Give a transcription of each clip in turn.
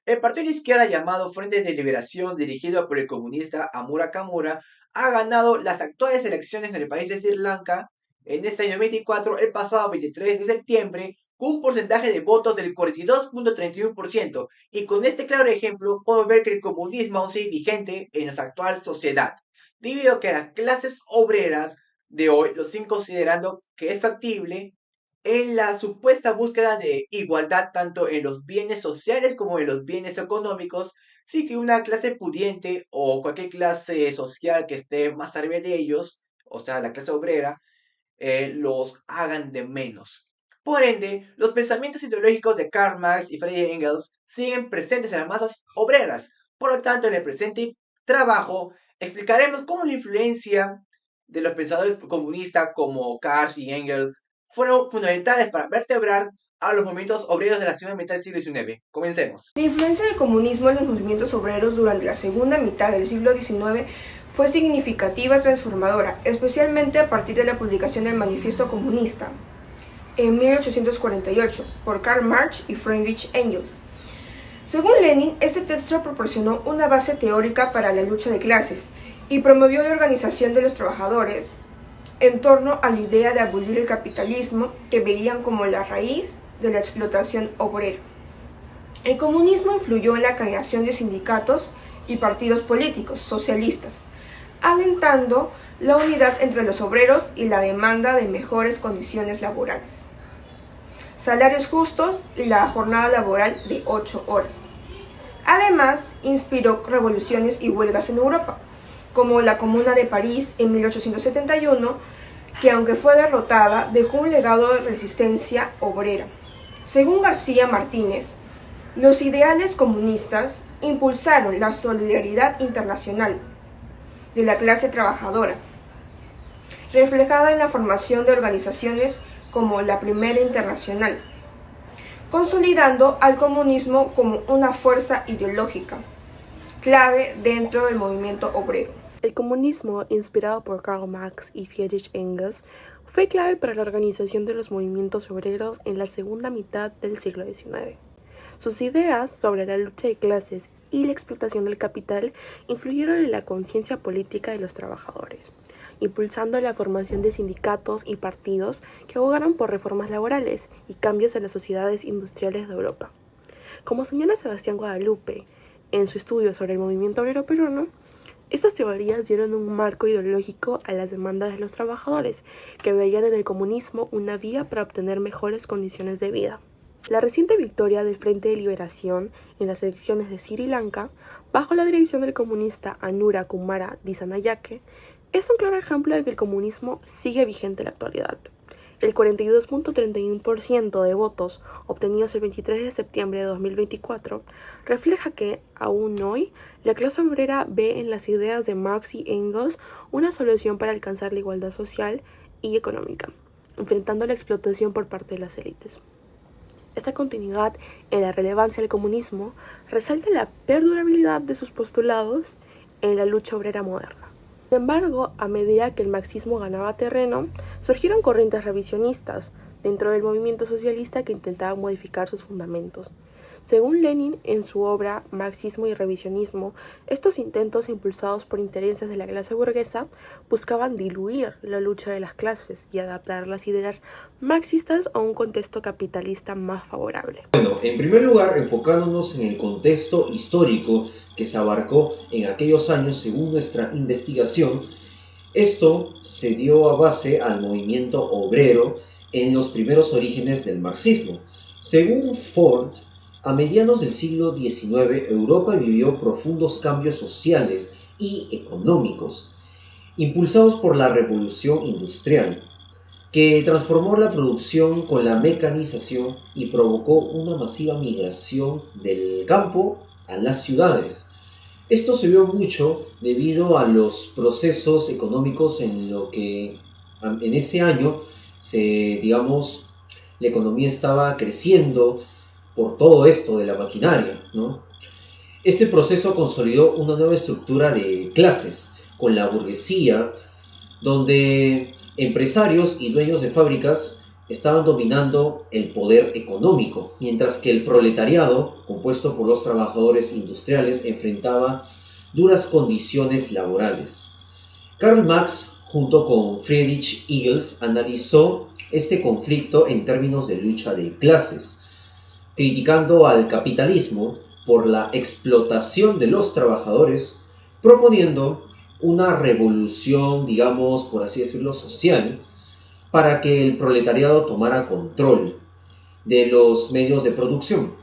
El partido de izquierda llamado Frente de Liberación, dirigido por el comunista Amura Kamura, ha ganado las actuales elecciones en el país de Sri Lanka en este año 24, el pasado 23 de septiembre, con un porcentaje de votos del 42.31%. Y con este claro ejemplo, podemos ver que el comunismo aún sigue vigente en nuestra actual sociedad, debido a que las clases obreras de hoy lo siguen considerando que es factible en la supuesta búsqueda de igualdad tanto en los bienes sociales como en los bienes económicos, sí que una clase pudiente o cualquier clase social que esté más arriba de ellos, o sea, la clase obrera, los hagan de menos. Por ende, los pensamientos ideológicos de Karl Marx y Friedrich Engels siguen presentes en las masas obreras. Por lo tanto, en el presente trabajo explicaremos cómo la influencia de los pensadores comunistas como Karl y Engels fueron fundamentales para vertebrar a los movimientos obreros de la segunda mitad del siglo XIX. Comencemos. La influencia del comunismo en los movimientos obreros durante la segunda mitad del siglo XIX fue significativa y transformadora, especialmente a partir de la publicación del Manifiesto Comunista en 1848 por Karl Marx y Friedrich Engels. Según Lenin, este texto proporcionó una base teórica para la lucha de clases y promovió la organización de los trabajadores en torno a la idea de abolir el capitalismo, que veían como la raíz de la explotación obrera. El comunismo influyó en la creación de sindicatos y partidos políticos socialistas, alentando la unidad entre los obreros y la demanda de mejores condiciones laborales, salarios justos y la jornada laboral de 8 horas. Además, inspiró revoluciones y huelgas en Europa, como la Comuna de París en 1871, que aunque fue derrotada, dejó un legado de resistencia obrera. Según García Martínez, los ideales comunistas impulsaron la solidaridad internacional de la clase trabajadora, reflejada en la formación de organizaciones como la Primera Internacional, consolidando al comunismo como una fuerza ideológica clave dentro del movimiento obrero. El comunismo, inspirado por Karl Marx y Friedrich Engels, fue clave para la organización de los movimientos obreros en la segunda mitad del siglo XIX. Sus ideas sobre la lucha de clases y la explotación del capital influyeron en la conciencia política de los trabajadores, impulsando la formación de sindicatos y partidos que abogaron por reformas laborales y cambios en las sociedades industriales de Europa. Como señala Sebastián Guadalupe en su estudio sobre el movimiento obrero peruano, estas teorías dieron un marco ideológico a las demandas de los trabajadores, que veían en el comunismo una vía para obtener mejores condiciones de vida. La reciente victoria del Frente de Liberación en las elecciones de Sri Lanka, bajo la dirección del comunista Anura Kumara Dissanayake, es un claro ejemplo de que el comunismo sigue vigente en la actualidad. El 42.31% de votos obtenidos el 23 de septiembre de 2024 refleja que, aún hoy, la clase obrera ve en las ideas de Marx y Engels una solución para alcanzar la igualdad social y económica, enfrentando la explotación por parte de las élites. Esta continuidad en la relevancia del comunismo resalta la perdurabilidad de sus postulados en la lucha obrera moderna. Sin embargo, a medida que el marxismo ganaba terreno, surgieron corrientes revisionistas dentro del movimiento socialista que intentaban modificar sus fundamentos. Según Lenin, en su obra Marxismo y Revisionismo, estos intentos, impulsados por intereses de la clase burguesa, buscaban diluir la lucha de las clases y adaptar las ideas marxistas a un contexto capitalista más favorable. Bueno, en primer lugar, enfocándonos en el contexto histórico que se abarcó en aquellos años según nuestra investigación, esto se dio a base al movimiento obrero en los primeros orígenes del marxismo. Según Ford, a mediados del siglo XIX, Europa vivió profundos cambios sociales y económicos, impulsados por la revolución industrial, que transformó la producción con la mecanización y provocó una masiva migración del campo a las ciudades. Esto se vio mucho debido a los procesos económicos en lo que en ese año la economía estaba creciendo por todo esto de la maquinaria, ¿no? Este proceso consolidó una nueva estructura de clases, con la burguesía, donde empresarios y dueños de fábricas estaban dominando el poder económico, mientras que el proletariado, compuesto por los trabajadores industriales, enfrentaba duras condiciones laborales. Karl Marx, junto con Friedrich Engels, analizó este conflicto en términos de lucha de clases, criticando al capitalismo por la explotación de los trabajadores, proponiendo una revolución, digamos, por así decirlo, social, para que el proletariado tomara control de los medios de producción.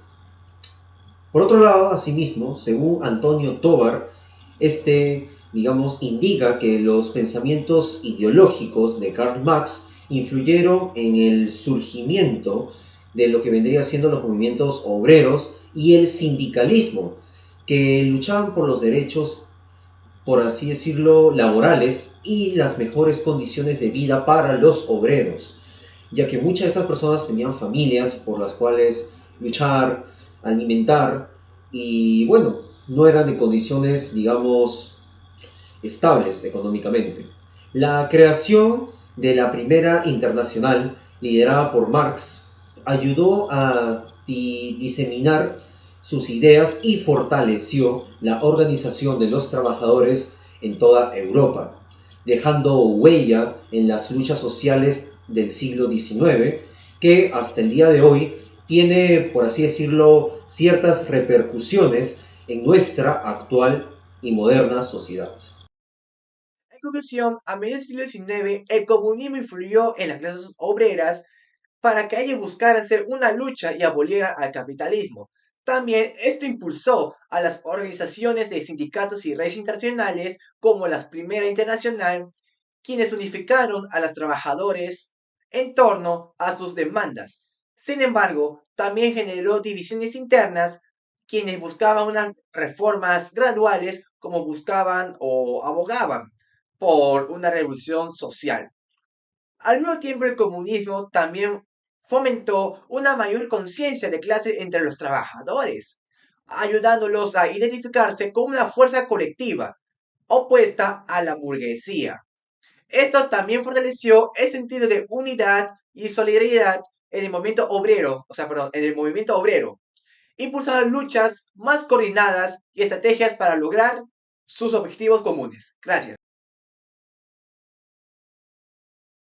Por otro lado, asimismo, según Antonio Tovar, digamos, indica que los pensamientos ideológicos de Karl Marx influyeron en el surgimiento de lo que vendría siendo los movimientos obreros y el sindicalismo, que luchaban por los derechos, por así decirlo, laborales y las mejores condiciones de vida para los obreros, ya que muchas de estas personas tenían familias por las cuales luchar, alimentar, y bueno, no eran de condiciones, digamos, estables económicamente. La creación de la Primera Internacional, liderada por Marx, ayudó a diseminar sus ideas y fortaleció la organización de los trabajadores en toda Europa, dejando huella en las luchas sociales del siglo XIX, que hasta el día de hoy tiene, por así decirlo, ciertas repercusiones en nuestra actual y moderna sociedad. En conclusión, a mediados del siglo XIX, el comunismo influyó en las clases obreras para que ellos buscaran hacer una lucha y abolieran al capitalismo. También esto impulsó a las organizaciones de sindicatos y redes internacionales como la Primera Internacional, quienes unificaron a los trabajadores en torno a sus demandas. Sin embargo, también generó divisiones internas, quienes buscaban unas reformas graduales como buscaban o abogaban por una revolución social. Al mismo tiempo, el comunismo también fomentó una mayor conciencia de clase entre los trabajadores, ayudándolos a identificarse con una fuerza colectiva opuesta a la burguesía. Esto también fortaleció el sentido de unidad y solidaridad en el movimiento obrero, en el movimiento obrero, impulsando luchas más coordinadas y estrategias para lograr sus objetivos comunes. Gracias.